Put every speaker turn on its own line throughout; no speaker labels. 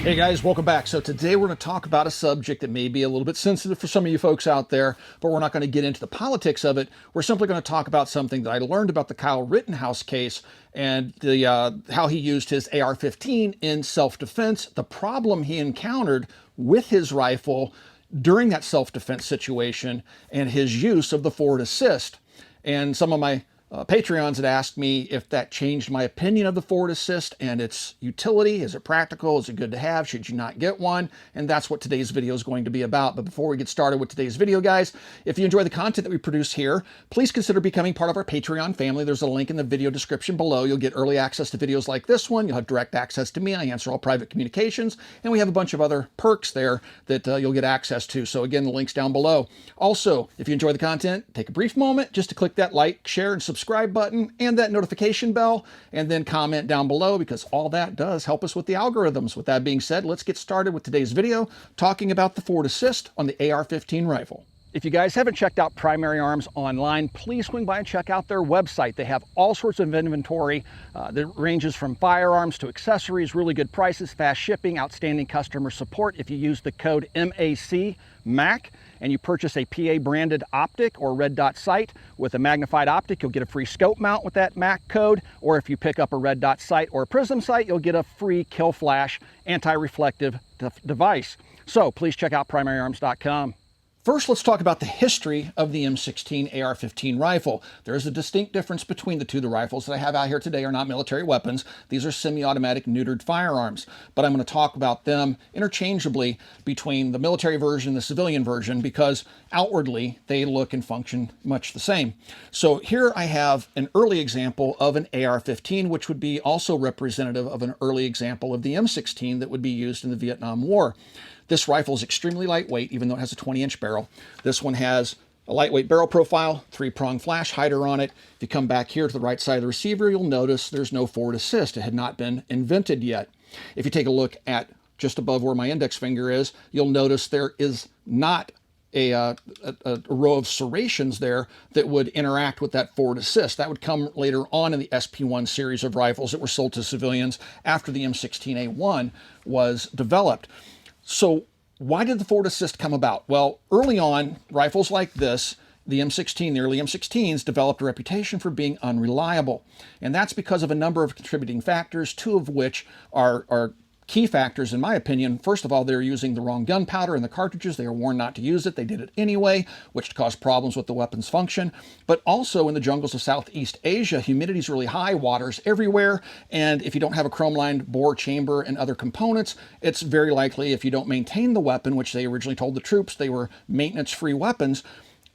Hey guys, welcome back. So today we're going to talk about a subject that may be a little bit sensitive for some of you folks out there, but we're not going to get into the politics of it. We're simply going to talk about something that I learned about the Kyle Rittenhouse case and how he used his AR-15 in self-defense, the problem he encountered with his rifle during that self-defense situation, and his use of the forward assist. And some of my Patreons had asked me if that changed my opinion of the forward assist and its utility. Is it practical? Is it good to have? Should you not get one? And that's what today's video is going to be about. But before we get started with today's video, guys, if you enjoy the content that we produce here, please consider becoming part of our Patreon family. There's a link in the video description below. You'll get early access to videos like this one. You'll have direct access to me. I answer all private communications. And we have a bunch of other perks there that you'll get access to. So again, the link's down below. Also, if you enjoy the content, take a brief moment just to click that like, share, and subscribe button and that notification bell, and then comment down below, because all that does help us with the algorithms. With that being said, let's get started with today's video talking about the forward assist on the AR-15 rifle. If you guys haven't checked out Primary Arms online, please swing by and check out their website. They have all sorts of inventory that ranges from firearms to accessories, really good prices, fast shipping, outstanding customer support. If you use the code MAC and you purchase a PA branded optic or red dot sight with a magnified optic, you'll get a free scope mount with that MAC code. Or if you pick up a red dot sight or a prism sight, you'll get a free kill flash anti-reflective device. So please check out primaryarms.com. First, let's talk about the history of the M16 AR-15 rifle. There is a distinct difference between the two. The rifles that I have out here today are not military weapons. These are semi-automatic neutered firearms. But I'm going to talk about them interchangeably between the military version and the civilian version, because outwardly they look and function much the same. So here I have an early example of an AR-15, which would be also representative of an early example of the M16 that would be used in the Vietnam War. This rifle is extremely lightweight, even though it has a 20-inch barrel. This one has a lightweight barrel profile, 3-prong flash hider on it. If you come back here to the right side of the receiver, you'll notice there's no forward assist. It had not been invented yet. If you take a look at just above where my index finger is, you'll notice there is not a row of serrations there that would interact with that forward assist. That would come later on in the SP1 series of rifles that were sold to civilians after the M16A1 was developed. So why did the forward assist come about? Well, early on, rifles like this, the M16, the early M16s, developed a reputation for being unreliable. And that's because of a number of contributing factors, two of which are key factors, in my opinion. First of all, they're using the wrong gunpowder in the cartridges. They were warned not to use it. They did it anyway, which caused problems with the weapon's function. But also in the jungles of Southeast Asia, humidity is really high, water's everywhere, and if you don't have a chrome-lined bore chamber and other components, it's very likely, if you don't maintain the weapon, which they originally told the troops they were maintenance-free weapons,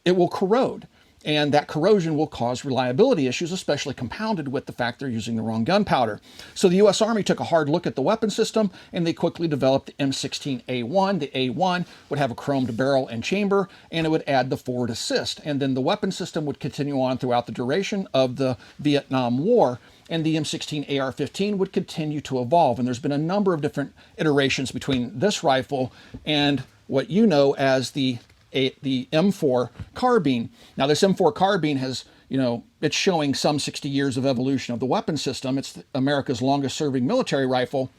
it will corrode. And that corrosion will cause reliability issues, especially compounded with the fact they're using the wrong gunpowder. So the U.S. Army took a hard look at the weapon system, and they quickly developed the M16A1. The A1 would have a chromed barrel and chamber, and it would add the forward assist. And then the weapon system would continue on throughout the duration of the Vietnam War, and the M16 AR-15 would continue to evolve. And there's been a number of different iterations between this rifle and what you know as the M4 carbine. Now this M4 carbine has, it's showing some 60 years of evolution of the weapon system. It's America's longest serving military rifle.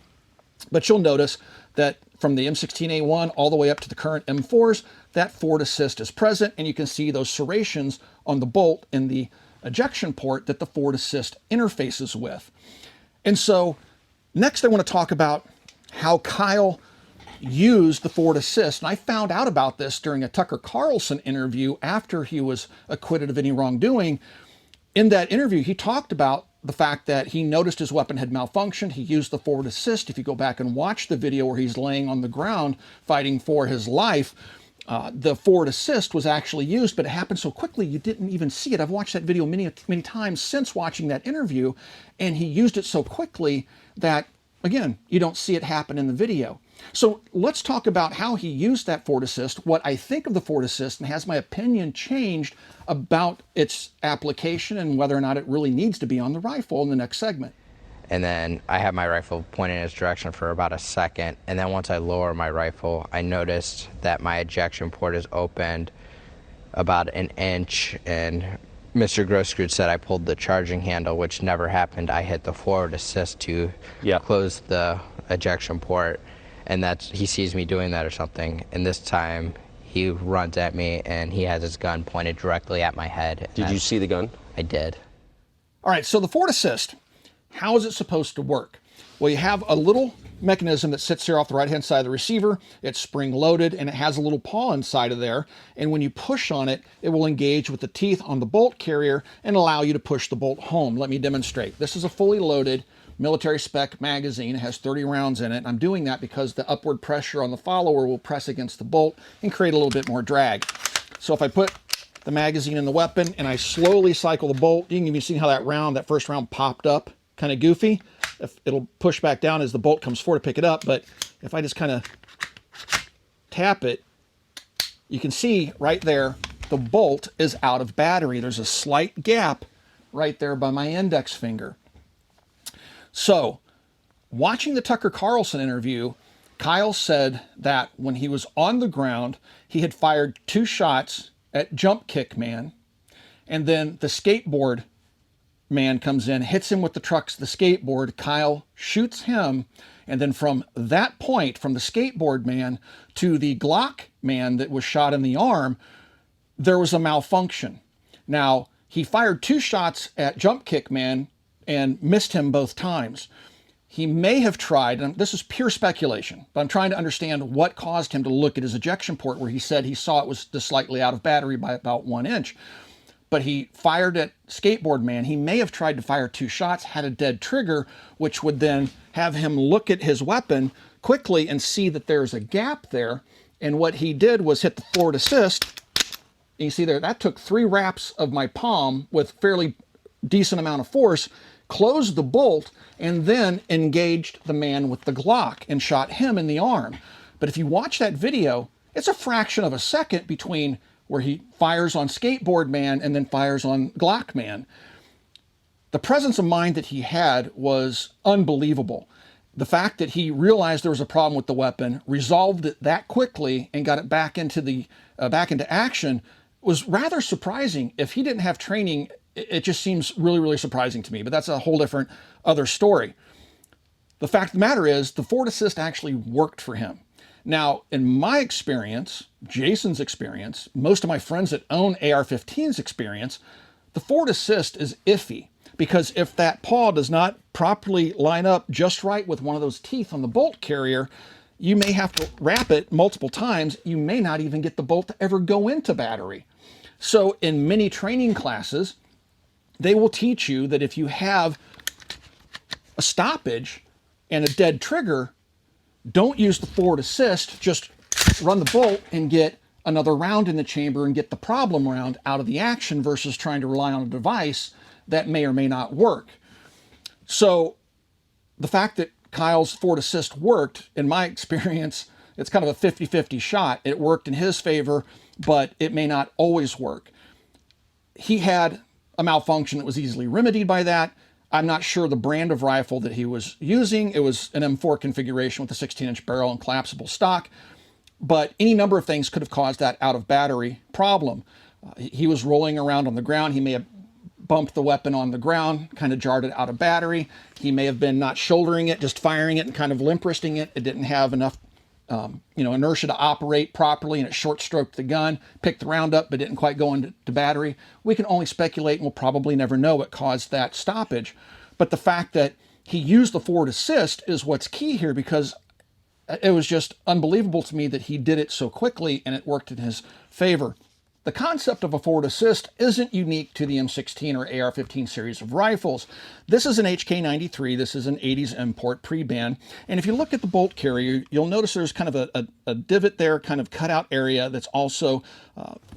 But you'll notice that from the M16A1 all the way up to the current M4s, that forward assist is present, and you can see those serrations on the bolt in the ejection port that the forward assist interfaces with. And so next I want to talk about how Kyle used the forward assist. And I found out about this during a Tucker Carlson interview after he was acquitted of any wrongdoing. In that interview, he talked about the fact that he noticed his weapon had malfunctioned. He used the forward assist. If you go back and watch the video where he's laying on the ground fighting for his life, the forward assist was actually used, but it happened so quickly you didn't even see it. I've watched that video many times since watching that interview, and he used it so quickly that, again, you don't see it happen in the video. So let's talk about how he used that forward assist, what I think of the forward assist, and has my opinion changed about its application and whether or not it really needs to be on the rifle in the next segment.
And then I have my rifle pointing in its direction for about a second, and then once I lower my rifle, I noticed that my ejection port is opened about an inch, and Mr. Grosskreutz said I pulled the charging handle, which never happened. I hit the forward assist to close the ejection port, and he sees me doing that or something, and this time he runs at me and he has his gun pointed directly at my head.
Did you see the gun?
I did.
All right, so the forward assist, how is it supposed to work? Well, you have a little mechanism that sits here off the right-hand side of the receiver. It's spring-loaded, and it has a little paw inside of there. And when you push on it, it will engage with the teeth on the bolt carrier and allow you to push the bolt home. Let me demonstrate. This is a fully loaded military spec magazine. It has 30 rounds in it. I'm doing that because the upward pressure on the follower will press against the bolt and create a little bit more drag. So if I put the magazine in the weapon and I slowly cycle the bolt, you can even see how that first round popped up, kind of goofy. If it'll push back down as the bolt comes forward to pick it up, but if I just kind of tap it, you can see right there the bolt is out of battery. There's a slight gap right there by my index finger. So, watching the Tucker Carlson interview, Kyle said that when he was on the ground, he had fired 2 shots at Jump Kick Man, and then the skateboard man comes in, hits him with the skateboard, Kyle shoots him, and then from that point, from the skateboard man to the Glock man that was shot in the arm, there was a malfunction. Now, he fired 2 shots at Jump Kick Man and missed him both times. He may have tried, and this is pure speculation, but I'm trying to understand what caused him to look at his ejection port where he said he saw it was just slightly out of battery by about 1 inch. But he fired at Skateboard Man. He may have tried to fire 2 shots, had a dead trigger, which would then have him look at his weapon quickly and see that there's a gap there. And what he did was hit the forward assist. You see there, that took 3 wraps of my palm with fairly decent amount of force, closed the bolt, and then engaged the man with the Glock and shot him in the arm. But if you watch that video, it's a fraction of a second between where he fires on Skateboard Man and then fires on Glock Man. The presence of mind that he had was unbelievable. The fact that he realized there was a problem with the weapon, resolved it that quickly, and got it back into action was rather surprising. If he didn't have training, it just seems really, really surprising to me. But that's a whole different other story. The fact of the matter is, the forward assist actually worked for him. Now, in my experience, Jason's experience, most of my friends that own AR-15's experience, the forward assist is iffy, because if that paw does not properly line up just right with one of those teeth on the bolt carrier, you may have to wrap it multiple times. You may not even get the bolt to ever go into battery. So in many training classes, they will teach you that if you have a stoppage and a dead trigger, don't use the forward assist, just run the bolt and get another round in the chamber and get the problem round out of the action versus trying to rely on a device that may or may not work. So the fact that Kyle's forward assist worked, in my experience, it's kind of a 50-50 shot. It worked in his favor, but it may not always work. He had a malfunction that was easily remedied by that. I'm not sure the brand of rifle that he was using. It was an M4 configuration with a 16-inch barrel and collapsible stock. But any number of things could have caused that out of battery problem. He was rolling around on the ground. He may have bumped the weapon on the ground, kind of jarred it out of battery. He may have been not shouldering it, just firing it and kind of limp wristing it. It didn't have enough inertia to operate properly, and it short stroked the gun, picked the round up, but didn't quite go into battery. We can only speculate, and we'll probably never know what caused that stoppage. But the fact that he used the forward assist is what's key here, because it was just unbelievable to me that he did it so quickly and it worked in his favor. The concept of a forward assist isn't unique to the M16 or AR-15 series of rifles. This is an HK93. This is an 80s import pre-ban. And if you look at the bolt carrier, you'll notice there's kind of a divot there, kind of cutout area that's also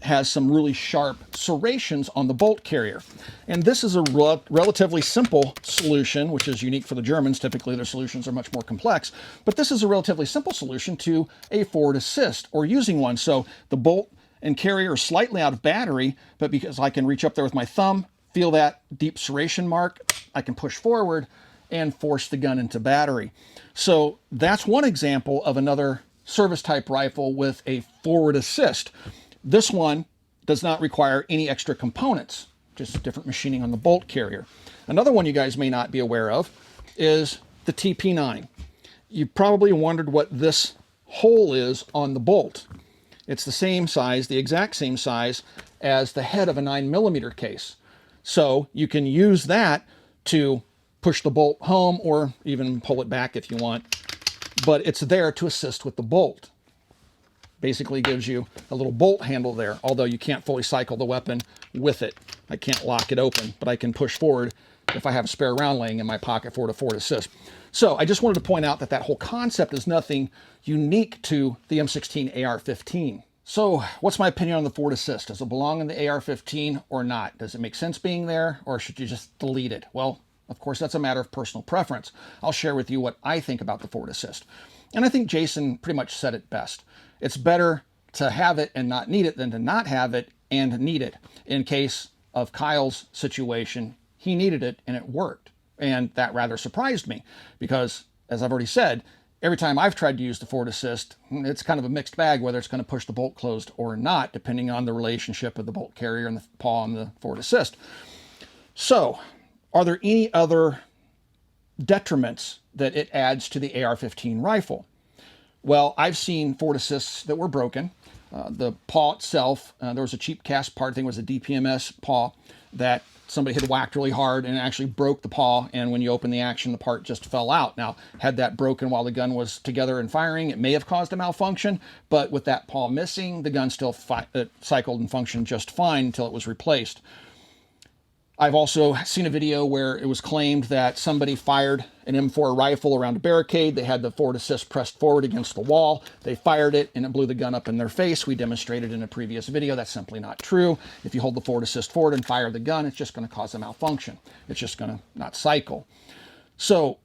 has some really sharp serrations on the bolt carrier. And this is a relatively simple solution, which is unique for the Germans. Typically, their solutions are much more complex. But this is a relatively simple solution to a forward assist or using one. So the bolt and carrier are slightly out of battery, but because I can reach up there with my thumb, feel that deep serration mark, I can push forward and force the gun into battery. So that's one example of another service type rifle with a forward assist. This one does not require any extra components, just different machining on the bolt carrier. Another one you guys may not be aware of is the TP9. You probably wondered what this hole is on the bolt. It's the same size, the exact same size as the head of a 9mm case. So you can use that to push the bolt home or even pull it back if you want. But it's there to assist with the bolt. Basically gives you a little bolt handle there, although you can't fully cycle the weapon with it. I can't lock it open, but I can push forward if I have a spare round laying in my pocket for a forward assist. So I just wanted to point out that that whole concept is nothing unique to the M16 AR15. So what's my opinion on the forward assist? Does it belong in the AR15 or not? Does it make sense being there, or should you just delete it? Well, of course, that's a matter of personal preference. I'll share with you what I think about the forward assist. And I think Jason pretty much said it best. It's better to have it and not need it than to not have it and need it. In case of Kyle's situation, he needed it and it worked. And that rather surprised me because, as I've already said, every time I've tried to use the forward assist, it's kind of a mixed bag whether it's going to push the bolt closed or not, depending on the relationship of the bolt carrier and the paw on the forward assist. So, are there any other detriments that it adds to the AR-15 rifle? Well, I've seen forward assists that were broken. The paw itself, there was a cheap cast part, I think it was a DPMS paw, that somebody had whacked really hard and actually broke the paw, and when you open the action, the part just fell out. Now, had that broken while the gun was together and firing, it may have caused a malfunction, but with that paw missing, the gun still cycled and functioned just fine until it was replaced. I've also seen a video where it was claimed that somebody fired an M4 rifle around a barricade. They had the forward assist pressed forward against the wall. They fired it and it blew the gun up in their face. We demonstrated in a previous video that's simply not true. If you hold the forward assist forward and fire the gun, it's just going to cause a malfunction. It's just going to not cycle. So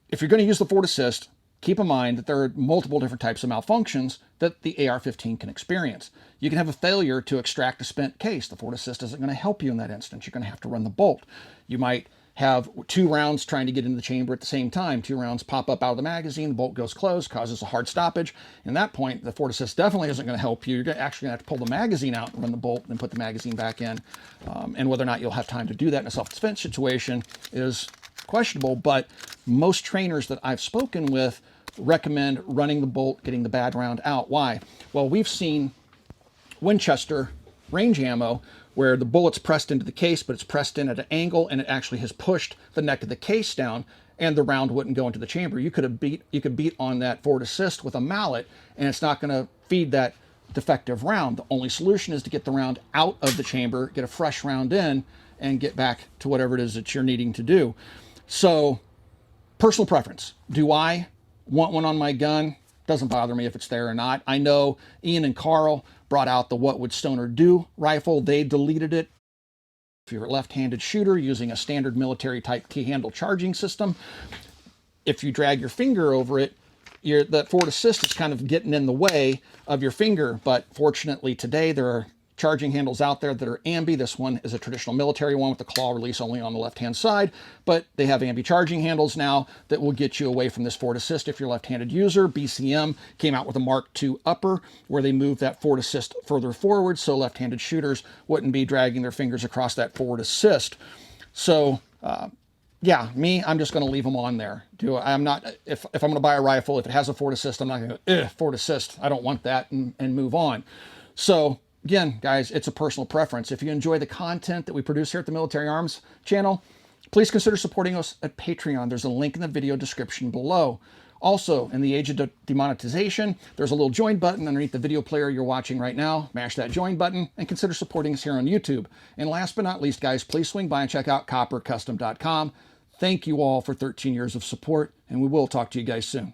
if you're going to use the forward assist, keep in mind that there are multiple different types of malfunctions that the AR-15 can experience. You can have a failure to extract a spent case. The forward assist isn't going to help you in that instance. You're going to have to run the bolt. You might have 2 rounds trying to get into the chamber at the same time. 2 rounds pop up out of the magazine, the bolt goes closed, causes a hard stoppage. And at that point, the forward assist definitely isn't going to help you. You're actually going to have to pull the magazine out and run the bolt and put the magazine back in. And whether or not you'll have time to do that in a self-defense situation is questionable, but most trainers that I've spoken with recommend running the bolt, getting the bad round out. Why? Well, we've seen Winchester range ammo where the bullet's pressed into the case, but it's pressed in at an angle and it actually has pushed the neck of the case down and the round wouldn't go into the chamber. You could beat on that forward assist with a mallet and it's not going to feed that defective round. The only solution is to get the round out of the chamber, get a fresh round in, and get back to whatever it is that you're needing to do. So, personal preference. Do I want one on my gun? Doesn't bother me if it's there or not. I know Ian and Carl brought out the What Would Stoner Do rifle. They deleted it. If you're a left-handed shooter using a standard military type T-handle charging system, if you drag your finger over it, that forward assist is kind of getting in the way of your finger. But fortunately today there are charging handles out there that are ambi. This one is a traditional military one with the claw release only on the left-hand side, but they have ambi charging handles now that will get you away from this forward assist if you're a left-handed user. BCM came out with a Mark II upper where they moved that forward assist further forward so left-handed shooters wouldn't be dragging their fingers across that forward assist. So yeah, I'm just going to leave them on there. I'm not, if I'm going to buy a rifle, if it has a forward assist, I'm not going to go, forward assist, I don't want that, and move on. So again, guys, it's a personal preference. If you enjoy the content that we produce here at the Military Arms channel, please consider supporting us at Patreon. There's a link in the video description below. Also, in the age of demonetization, there's a little join button underneath the video player you're watching right now. Mash that join button and consider supporting us here on YouTube. And last but not least, guys, please swing by and check out coppercustom.com. Thank you all for 13 years of support, and we will talk to you guys soon.